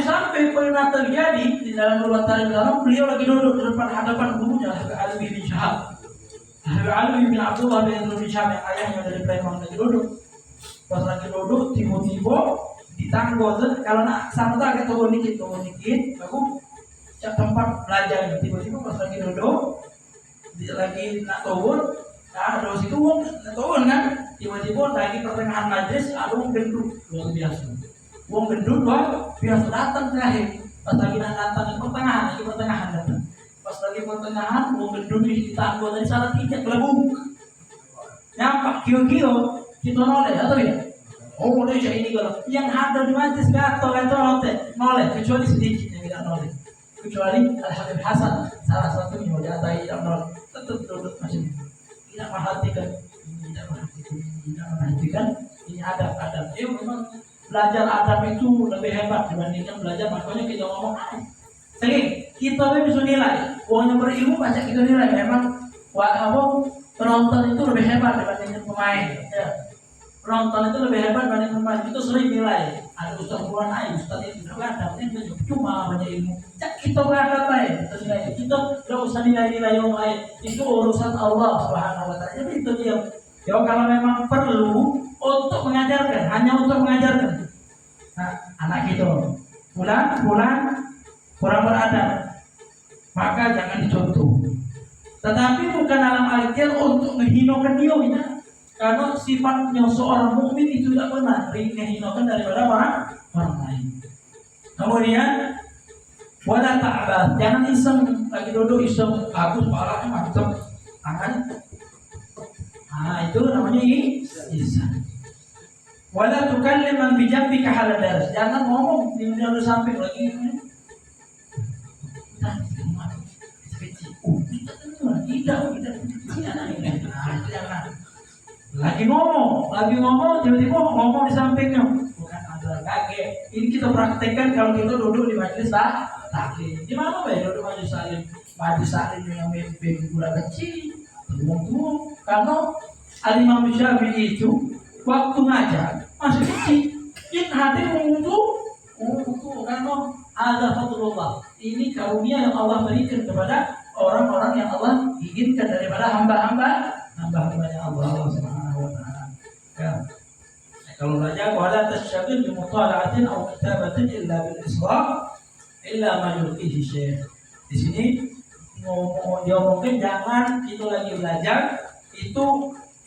Sampai pernah terjadi di dalam beberapa tahun dalam beliau lagi duduk di depan hadapan gurunya Habib Ali bin Syahab. Habib Ali bin Abdullah bin Syahab yang ayahnya dari Palembang lagi duduk. Pas lagi duduk tiba-tiba ditanggol kalau nak sama tak turun dikit aku tempat belajar tiba-tiba pas lagi duduk lagi nak turun ada situ wong turun kan tiba-tiba lagi pertengahan majelis ada wong gendut luar biasa. Wong gendut luar biasa datang terakhir. Pas lagi datang di pertengahan datang. Pas lagi pertengahan wong gendut ditanggol dari salah tiga kelebung. Nampak kio-kio kita noleh atau tidak? Oh mulai ini kalau yang ada di majelis gato noleh kecuali sedikit yang tidak noleh. Kecuali Al-Habib Hasan salah satunya wajah tidak noleh tetap duduk macam ini. Tidak memperhatikan ini adab. Memang belajar adab itu lebih hebat dibandingkan belajar makanya kita ngomong sering kita bisa nilai uangnya berilmu baca kita nilai memang penonton itu lebih hebat dibandingkan pemain ya. Penonton itu lebih hebat dibandingkan pemain itu sering nilai ada ustaz buan ustaz itu tidak ada cuma banyak ilmu kita beradab lain kita tidak usah nilai yang lain itu urusan Allah Subhanahu wa Ta'ala. Jadi itu dia kalau memang perlu untuk mengajarkan hanya untuk mengajarkan anak kita pulang kurang beradab maka jangan dicontoh, tetapi bukan dalam artian untuk menghinakan dia ya. Karena sifatnya seorang mukmin itu tidak benar menghinakan daripada orang lain. Kemudian wala ta'bad, jangan iseng lagi duduk iseng bagus palanya mantap tangan. Itu namanya iseng. Wala tukallim man bijambika halal daras, jangan ngomong di samping lagi. Lagi ngomong tiba-tiba ngomong di sampingnya bukan ada kaget. Ini kita praktekkan kalau kita duduk di majelis taklim. Di mana duduk majelis taklim yang mimpin budak kecil tua karena Al-Imam Syafi'i itu waktu ngajar masih kecil in hati untuk karena ada fadlullah, ini karunia yang Allah berikan kepada orang-orang yang Allah inginkan daripada hamba-hambanya Allah Subhanahu wa Ta'ala. Ya. Kalau belajar wala tasyaghil bi mutala'atin aw kitabatin illa bil isra' illa ma yulqihi syekh. Di sini mungkin jangan kita lagi belajar itu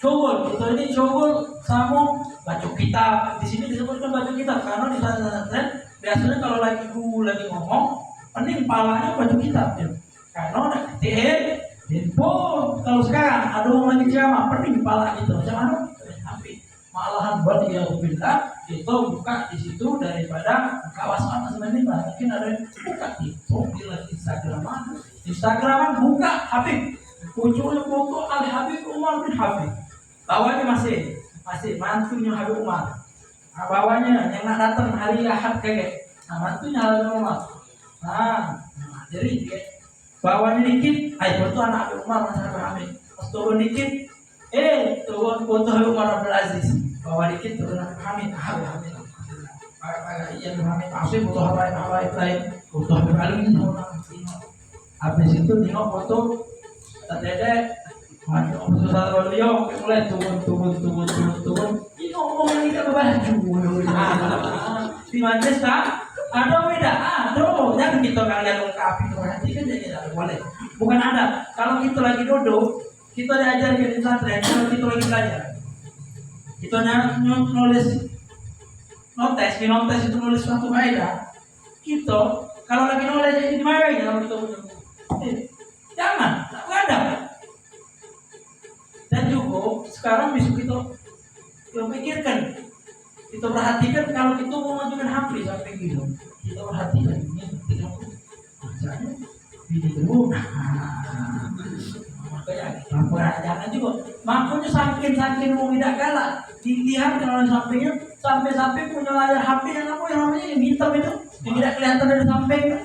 Syukur, kita ini syukur sama baca kitab. Di sini disebutkan baca kitab karena di pesantren biasanya kalau lagi guru lagi ngomong, mending palanya baca kitab ya. Karena udah ketik, info. Kalau sekarang ada orang lagi ceramah, mending pala gitu. Macam mana? Tapi malahan buat dia bilang itu buka di situ daripada kawasan sebenarnya mungkin ada yang buka TikTok, Instagraman buka Habib, munculnya foto Al Habib Umar bin Habib. Bawahnya masih mantunya Habib Umar. Nah, bawahnya yang nak datang hari Ahad kayak, nah mantunya Habib Umar. Jadi bawahnya dikit, foto anak Habib Umar masih Habib Hamid. Pas turun dikit, turun foto Habib Umar Abdul Aziz. Bawah dikit turun Habib Hamid, Habib Hamid. Iya Habib Hamid, asli foto Habib lain, foto Habib Ali. Habis itu tengok foto terdede. Waktu satu beliau mulai turun. Ini ngomong tidak berbaju. Di Manchester ada beda, jangan kita kalian lengkapi perhatikan jadi tidak boleh. Bukan ada. Kalau kita lagi duduk, kita diajarkan di pesantren. Kalau kita lagi belajar, kita nulis notes itu nulis suatu faedah. Kita kalau lagi nulis ini gimana ya kalau kita jangan, tak ada. Dan juga sekarang besok kita pikirkan, kita perhatikan kalau kita mau majukan hampir sampai gitu, kita perhatikan ini tidak bacanya ini dulu, makanya jangan juga, makanya saking mau tidak galak, dilihat kalau sampingnya sampai punya layar HP yang namanya yang hitam itu, yang tidak kelihatan dari samping.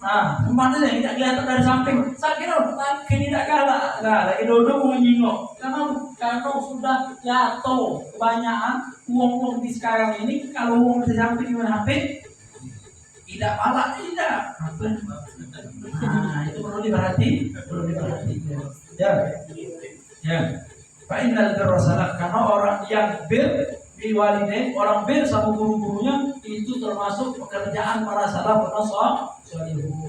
Tempatnya yang tidak kelihatan dari samping. Saya kira tidak galak. Lagi duduk mau nyingok. Karena sudah jatuh kebanyakan uang di sekarang ini. Kalau uang di samping dengan HP tidak malah tidak. Itu perlu diperhatikan. Ya. Pak Indal bersalah karena orang yang biwalide, orang sama guru-gurunya itu termasuk pekerjaan para salafun salih.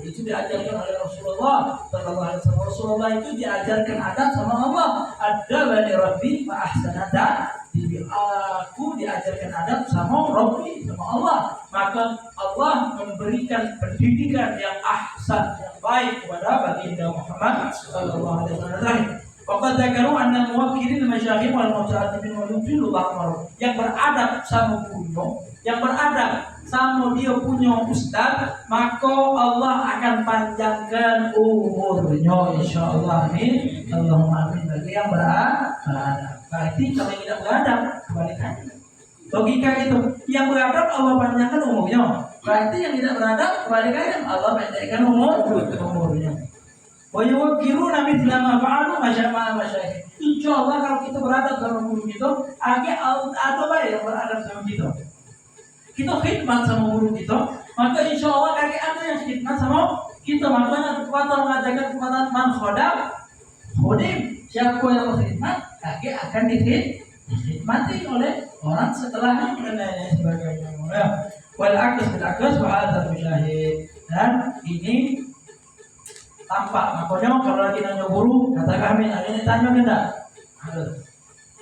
Itu diajarkan oleh Rasulullah sallallahu alaihi wasallam. Rasulullah itu diajarkan adab sama Allah. Adabani Rabbi fa ahsana ta'dibi. Aku diajarkan adab sama Rabbi, sama Allah. Maka Allah memberikan pendidikan yang ahsan, yang baik kepada baginda Muhammad sallallahu alaihi wasallam. Waqad dzakaru anna muwakkirin masyayikh wal muta'addibin wal yufillu ba'dhum yang beradab sama guru, yang beradab sama dia punya ustaz, maka Allah akan panjangkan umurnya insyaallah. Amin. Allahumma amin. Bagi yang beradab. Berarti kalau yang tidak beradab kebalikannya. Logika itu, yang beradab Allah panjangkan umurnya. Berarti yang tidak beradab kebalikannya, Allah pendekkan umurnya. Wayuwakiru nabi selama fa'alu masyarakat. Insyaallah kalau kita beradab sama guru kita, agak atau baik yang beradab sama kita. Kita khidmat sama guru kita, maka insyaallah agak ada yang khidmat sama kita. Makanya kekuatan mengatakan kekuatan man khodam, khodim. Siapa yang berkhidmat, agak akan dikhidmati oleh orang setelahnya dan lain sebagainya. Wal akas bil akas wa hadza musyahid. Dan ini tampak, makanya kalau lagi nanya guru, kata kami, ada yang tanya enggak? Ada.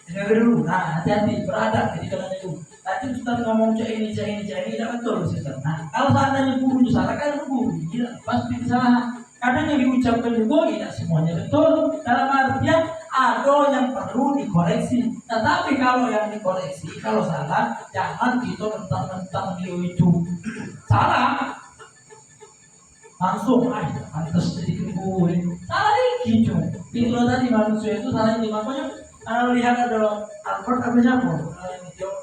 Dengar dulu. Hati-hati, beradab ketika nanya guru. Tadi Ustaz ngomong cak ini, tidak betul Ustaz. Kalau seandainya guru itu salah, kan guru, tidak pasti kesalahan. Kadang yang diucapkan juga tidak semuanya betul. Dalam artian ada yang perlu dikoreksi. Tetapi kalau yang dikoreksi, kalau salah, jangan kita mentang-mentang dia itu salah. Langsung pantas jadi gue salah dikit cuma itu tadi manusia itu salah dikit. Makanya kalau lihat ada Albert apa siapa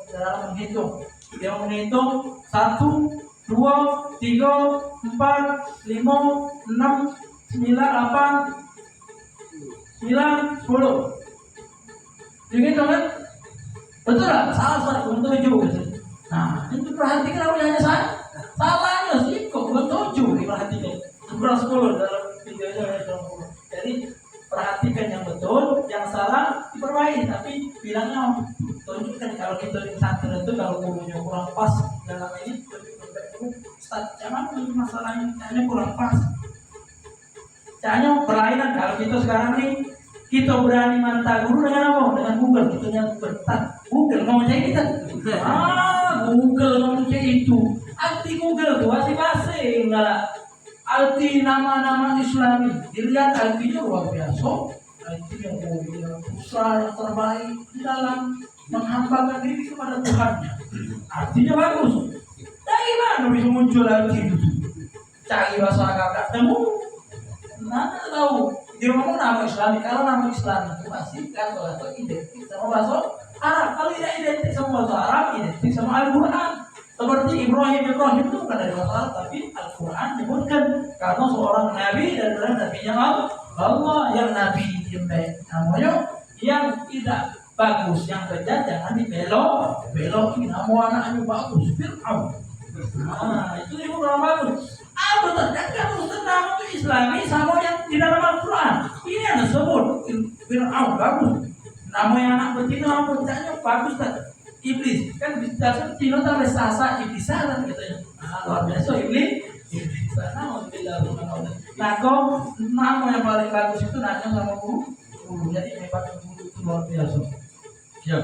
dalam menghitung, dia menghitung 1, 2, 3, 4, 5, 6, 9, 8, 9, 10. Begitu kan? Betul lah, salah untuk 7. Itu perhatikan apa hanya salahnya sih kok bukan 7 diperhatikan. Kurang 10 dalam videonya. Jadi perhatikan yang betul, yang salah diperbaiki. Tapi bilangnya tunjukkan kalau kita di pesantren itu kalau gurunya kurang pas dalam ini, Ustaz, jangan ini masalahnya, caranya kurang pas. Caranya berlainan kalau kita sekarang nih Kita berani mantah guru dengan apa? Dengan Google. Kita yang bertak Google ngomong cek kita. Google ngomong cek itu. Arti Google tuh masih basing enggak. Arti nama-nama Islami. Dilihat artinya luar biasa. Artinya usaha yang terbaik di dalam menghambakan diri kepada Tuhannya. Artinya bagus. Dari mana bisa muncul arti itu? Cari bahasa kakak temu. Mana tahu? Dia ngomong nama Islami. Kalau nama Islami itu pasti kan atau identik sama bahasa Arab. Kalau tidak identik sama bahasa Arab, identik sama Al-Quran. Seperti Ibrahim itu bukan dari bahasa Arab, tapi Al-Quran menyebutkan karena seorang nabi dan nabinya Allah yang nabi yang baik. Namanya yang tidak bagus, yang bejat jangan belokin. Nama anaknya bagus, Fir'aun. Itu bukan bagus. Betul kan kalau nama itu Islami sama yang di dalam Al-Quran. Ini yang disebut Fir'aun bagus. Nama yang anak betina bocahnya bagus tak? Iblis kan dasar Cina tak sasa iblis salah katanya. Luar biasa iblis. Nah kok nama yang paling bagus itu nanya sama guru. Jadi hebat guru itu luar biasa. Ya,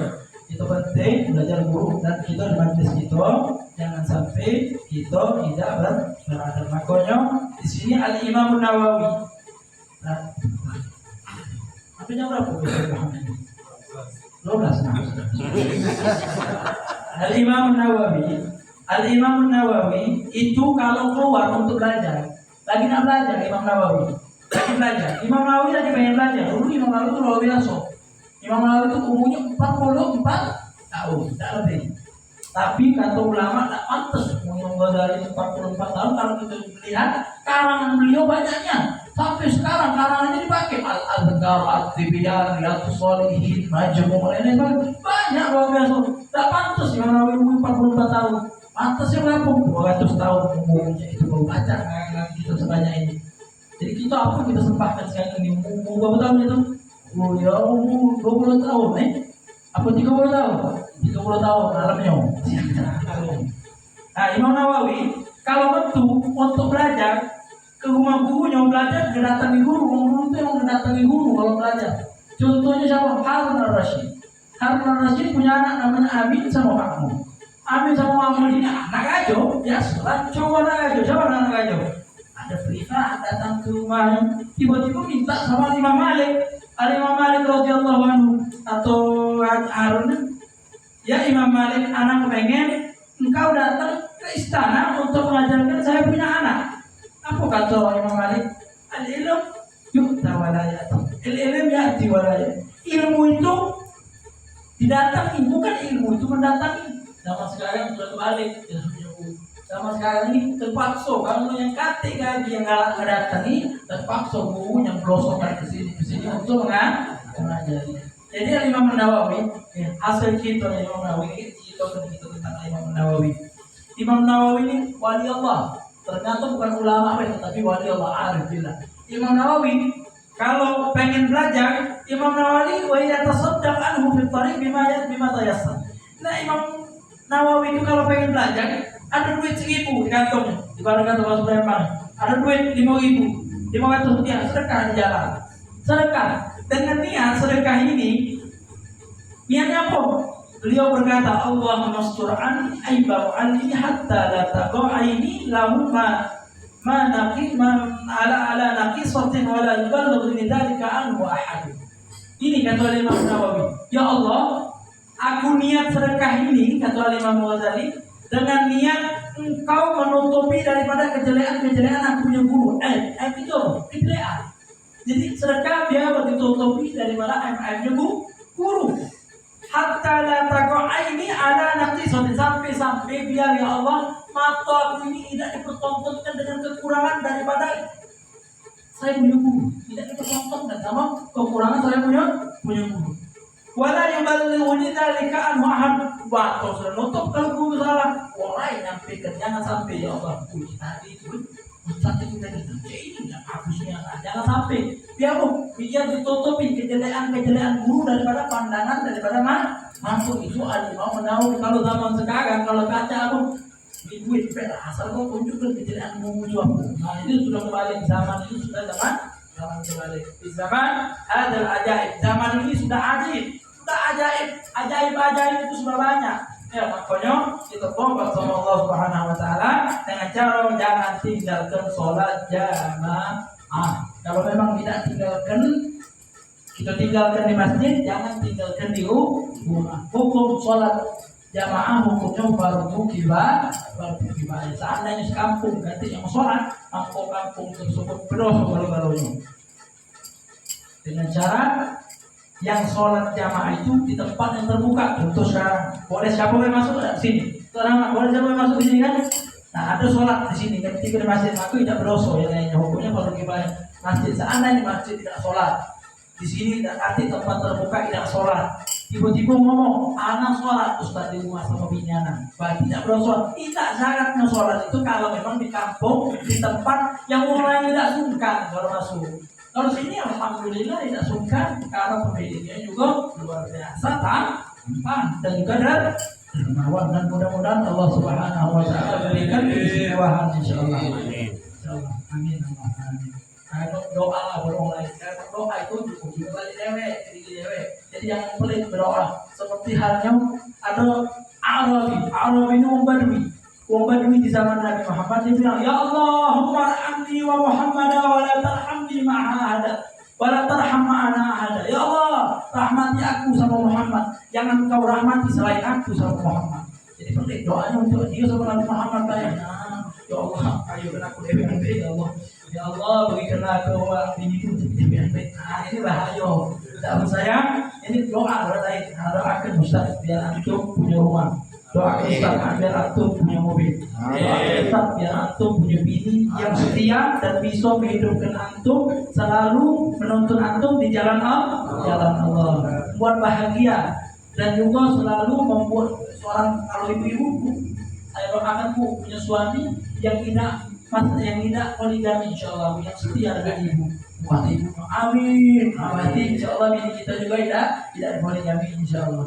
itu penting belajar guru dan kita di majelis kita jangan sampai kita tidak beradab. Makanya di sini Al Imam Nawawi. Nah, apa yang berapa? 12. Al Imam Nawawi itu kalau keluar untuk belajar, lagi nak belajar Imam Nawawi. Imam Nawawi lagi pengen belajar. Dulu Imam Nawawi itu luar biasa. Imam Nawawi itu umurnya 44 tahun, tak lebih. Tapi kata ulama tak pantas umur dari 44 tahun kalau kita lihat karangan beliau banyaknya. Sampai sekarang karangannya dipakai Al-Adhkar, At-Tibyan, Riyadhus Shalihin, Majmu' ini banyak luar biasa. Tak pantas Imam Nawawi umur 44 tahun. Pantasnya berapa? 200 tahun umurnya itu baru baca karangan kita sebanyak ini. Jadi kita apa kita sempahkan sekarang ini umur berapa tahun itu? Oh ya umur 20 tahun apa 30 tahun? 30 tahun alamnya. Nah Imam Nawawi kalau untuk belajar ke rumah gurunya belajar kedatangi guru. Guru itu yang mendatangi guru kalau belajar. Contohnya siapa? Harun al-Rashid. Harun al-Rashid punya anak namanya Amin sama Makmum. Amin sama Makmum ini anak ajo, ya coba anak ajo, siapa anak ajo? Ada perintah datang ke rumahnya, tiba-tiba minta sama Imam Malik. Imam Malik radhiyallahu anhu atau Harun, ya Imam Malik, anak pengen engkau datang ke istana untuk mengajarkan saya punya anak. Apa kata Imam Malik? Al-ilm yu'ta walayat. Al-ilm ya'ti walayat. Ilmu itu didatangi, bukan ilmu itu mendatangi. Zaman sekarang sudah kebalik. Zaman sekarang ini terpaksa. Kalau yang kate gaji yang galak mendatangi, terpaksa guru yang pelosokkan ke sini untuk mengajari. Jadi Imam Nawawi, hasil kita Imam Nawawi, kita tentang Imam Nawawi. Imam Nawawi ini wali Allah. Ternyata bukan ulama tapi wali Allah, arif billah. Imam Nawawi kalau pengen belajar, Imam Nawawi wa yatasaddaq anhu fi tariq bima tayassar. Nah Imam Nawawi itu kalau pengen belajar, ada duit 1.000 di kantongnya, di barang kantong Mas Preman. Ada duit 5.000, 500 rupiah sedekah di jalan. Sedekah dengan niat sedekah ini, niatnya apa? Beliau berkata, Allah mastur'an aibahu anni hatta la taqa'ini lahu ma ala naqisatin wa la yuballighu min dzalika anhu ahad. Ini kata Imam Nawawi, ya Allah, aku niat sedekah ini kata Imam Ghazali dengan niat engkau menutupi daripada kejelekan-kejelekan aku punya guru. Itu kejelekan. Jadi sedekah biar ditutupi daripada aib-aibnya guru. Hatta la taqa'ini ala naqisatin, sampai biar ya Allah mata aku ini tidak dipertontonkan dengan kekurangan daripada saya punya guru, tidak dipertontonkan sama kekurangan saya punya guru. Wala yuballighuni dzalika anhu ahad. Waktu sudah nutup kalau guru salah, orang nyampaikan jangan sampai ya Allah puji tadi itu Ustaz itu tadi ini enggak hapusnya, jangan sampai biar ditutupi kejelekan guru daripada pandangan daripada masuk itu Imam Nawawi. Kalau zaman sekarang kalau kaca aku duit asal kau tunjukkan kejelekan guru aku. Nah itu sudah kembali zaman itu sudah zaman Zaman terbalik. Di zaman hadal ajaib. Zaman ini sudah ajaib itu sudah banyak. Ya, makanya kita tobat sama Allah Subhanahu wa taala dengan cara jangan tinggalkan sholat jamaah. Kalau memang tidak kita tinggalkan di masjid, jangan tinggalkan di rumah. Hukum sholat jamaah hukumnya fardu kifayah. Seandainya sekampung nanti yang sholat, kampung tersebut berdosa baru-barunya. Dengan cara yang sholat jamaah itu di tempat yang terbuka. Contoh sekarang, boleh siapa yang masuk ke sini? Sekarang boleh siapa yang masuk di sini kan? Nah, ada sholat di sini. Ketika di masjid aku tidak berdosa. Yang lainnya hukumnya fardu kifayah. Masjid seandainya masjid tidak sholat, di sini nanti tempat terbuka tidak sholat. Tiba-tiba ngomong, anak sholat Ustaz di rumah sama binyanan. Tidak berdosa. Tidak syaratnya sholat itu kalau memang di kampung, di tempat yang orang tidak sungkan kalau masuk. Kalau sini alhamdulillah tidak sungkan karena pembediannya juga luar biasa tampan dan juga dermawan, dan mudah-mudahan Allah Subhanahu wa taala berikan keistimewaan insyaallah. Insyaallah. Amin. Kalau doa lah berdoa lain. Kalau doa itu cukup juga balik dewek. Jadi jangan pelit berdoa. Seperti halnya ada Arabi ini Wong Badui di zaman Nabi Muhammad, dia bilang, Ya Allahumma arhamni wa Muhammadan wa la tarhamni ma'ahada wa la tarham ma'ana ahada. Ya Allah, rahmati aku sama Muhammad, jangan kau rahmati selain aku sama Muhammad. Jadi penting doanya untuk dia sama Nabi Muhammad kayaknya. Ya Allah, ayokan aku DPNP ya Allah. Ya Allah, berikanlah aku ini itu DPNP. Nah, ini bahaya. Tidak sayang, ini doa lain. Doakan Ustaz biar antum punya rumah. Doakan Ustaz biar antum punya mobil. Doakan Ustaz biar antum punya bini yang setia dan bisa menghidupkan antum, selalu menuntun antum di jalan Allah. Buat bahagia dan juga selalu membuat seorang, kalau ibu-ibu, saya doakan Bu punya suami yang tidak poligami insyaallah, yang setia dengan ibu. Buat ibu, amin. Amin. Insyaallah bini kita juga tidak poligami insyaallah.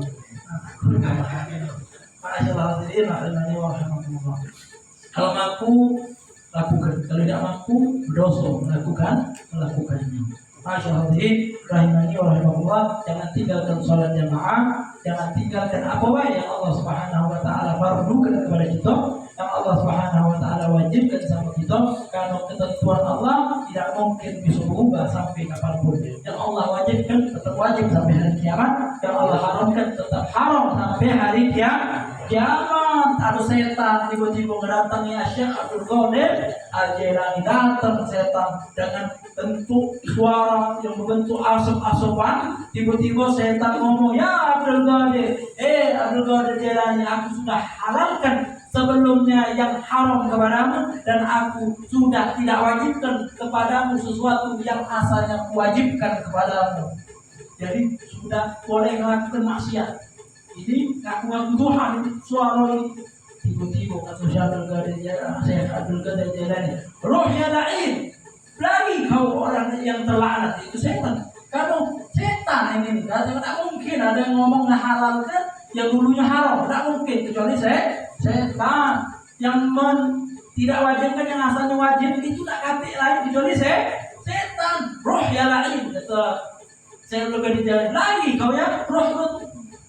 Kalau mampu lakukan, kalau tidak mampu berdosa melakukannya. Masya Allah, rahimani wa rahimahullah, jangan tinggalkan sholat jamaah, jangan tinggalkan apa yang Allah Subhanahu wa taala fardukan kepada kita, yang Allah Subhanahu wa taala wajibkan sama kita, karena ketentuan Allah tidak mungkin bisa berubah sampai kapanpun. Yang Allah wajibkan tetap wajib sampai hari kiamat, yang Allah haramkan tetap haram sampai hari kiamat. Ada setan tiba-tiba mendatangi Syekh Abdul Qadir Al-Jailani, datang setan dengan bentuk suara yang berbentuk asap-asapan. Tiba-tiba setan ngomong, ya Abdul Qadir, Abdul Qadir Jailani, aku sudah halalkan sebelumnya yang haram kepadamu, dan aku sudah tidak wajibkan kepadamu sesuatu yang asalnya wajibkan kepadamu. Jadi sudah boleh melakukan maksiat. Ini ngaku-ngaku Tuhan, suara ini. Tiba-tiba kata Syekh Abdul Qadir Jailani, roh ya la'in, lagi kau orang yang terlaknat, itu setan. Kalau setan ini tidak mungkin ada yang ngomong halalkan yang dulunya haram, tidak mungkin, kecuali setan yang tidak wajibkan yang asalnya wajib, itu tak kata lain kecuali setan. Roh ya la'in, kata Syekh Abdul Qadir Jailani, lagi kau ya roh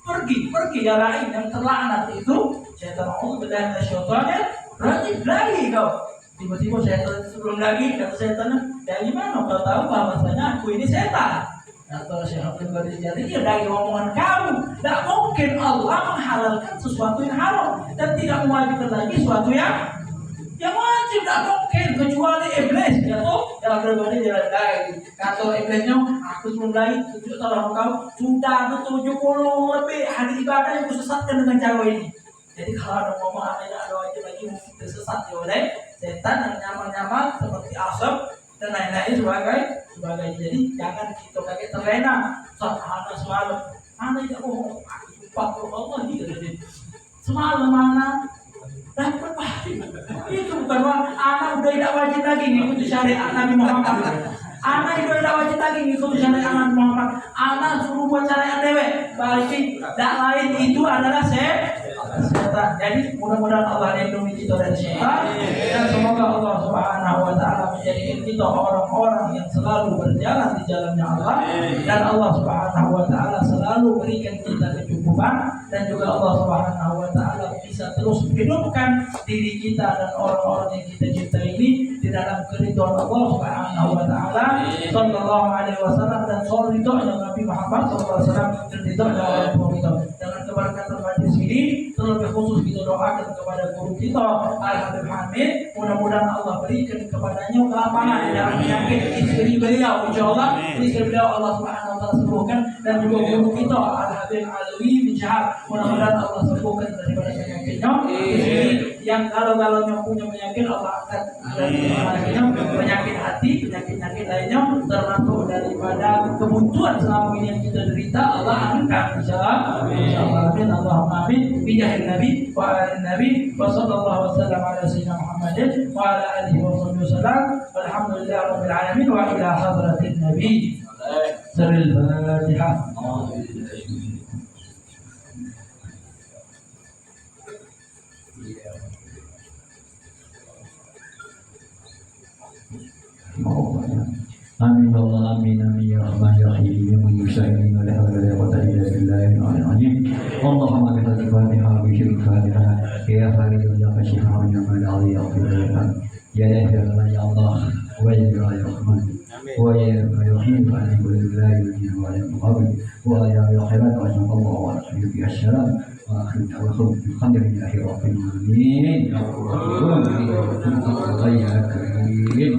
pergi ya lain yang terlaknat itu setan. Allah berdan syaitannya berarti lagi kau. Tiba-tiba setan sebelum lagi kata setan, ya gimana kau tahu bahwasanya aku ini setan? Atau Syekh Abdul Qadir Jailani, dia dari omongan kamu. Tidak mungkin Allah menghalalkan sesuatu yang haram dan tidak mewajibkan lagi sesuatu yang wajib. Tidak mungkin, kecuali iblis. Ya toh, yang Abdul Qadir Jailani kata iblisnya, aku sebelum lagi tunjuk tolong kau sudah 70 lebih hari ibadah yang kusesatkan dengan cara ini. Jadi kalau ada ngomong tidak ada wajib lagi mungkin tersesat oleh setan yang nyaman-nyaman seperti asap dan lain-lain sebagai. Jadi jangan kita kaget terlena. Saat ada semalam, mana tidak bohong, aku sumpah Allah gitu. Semalam mana dapat wajib. Itu bukan anak udah tidak wajib lagi ngikuti syariat Nabi Muhammad. Anak itu tidak wajib lagi ngikuti syariat Nabi Muhammad. Anak suruh buat syariat dewek. Balik tak lain itu adalah setan. Jadi mudah-mudahan Allah lindungi kita dari setan, dan semoga Allah Subhanahu wa taala jadikan kita orang-orang yang selalu berjalan di jalannya Allah, dan Allah Subhanahu wa taala selalu berikan kita kecukupan, dan juga Allah Subhanahu wa taala bisa terus hidupkan diri kita dan orang-orang yang kita cintai ini di dalam keridhaan Allah Subhanahu wa taala sallallahu alaihi wasallam, dan ridhonya Nabi Muhammad sallallahu alaihi wasallam, dan ridhonya orang tua kita. Dengan keberkatan majlis ini terlebih khusus kita doakan kepada guru kita Al Habib Hamid, mudah-mudahan Allah berikan kepadanya kelapangan dalam penyakit istri beliau, insyaallah istri beliau Allah Subhanahu wa taala sembuhkan, dan juga guru kita Al Habib Alwi Bijak, mudah-mudahan Allah sembuhkan daripada penyakitnya. Istri yang kalau punya penyakit Allah angkat dari penyakit hati, penyakit lainnya termasuk daripada kebuntuan selama ini yang kita derita, Allah angkat insyaallah. Amin Allahumma amin. Bijahil Nabi wa alin Nabi wa sallallahu wasallam ala sayyidina Muhammadin wa ala alihi wa sahbihi wasallam. Alhamdulillah rabbil alamin wa ila hadratin Nabi. Sirrul Fatihah. Amin Allah amin amin ya Rahman ya Rahim ya Mu'min wa la hawla wa la quwwata illa billahi al-azim. Allahumma bi al-Fatiha bi al-Fatiha ya Farij ya Kashif ya Mali ya Qudran ya Ilahi ya Allah wa ya Rahman wa ya Rahim fa ani billahi wa ya Muhammad wa ya khairat wa sallallahu wa sallam bi assalam wa akhiru da'wakum alhamdulillahi rabbil alamin. Ya Allah ya karim.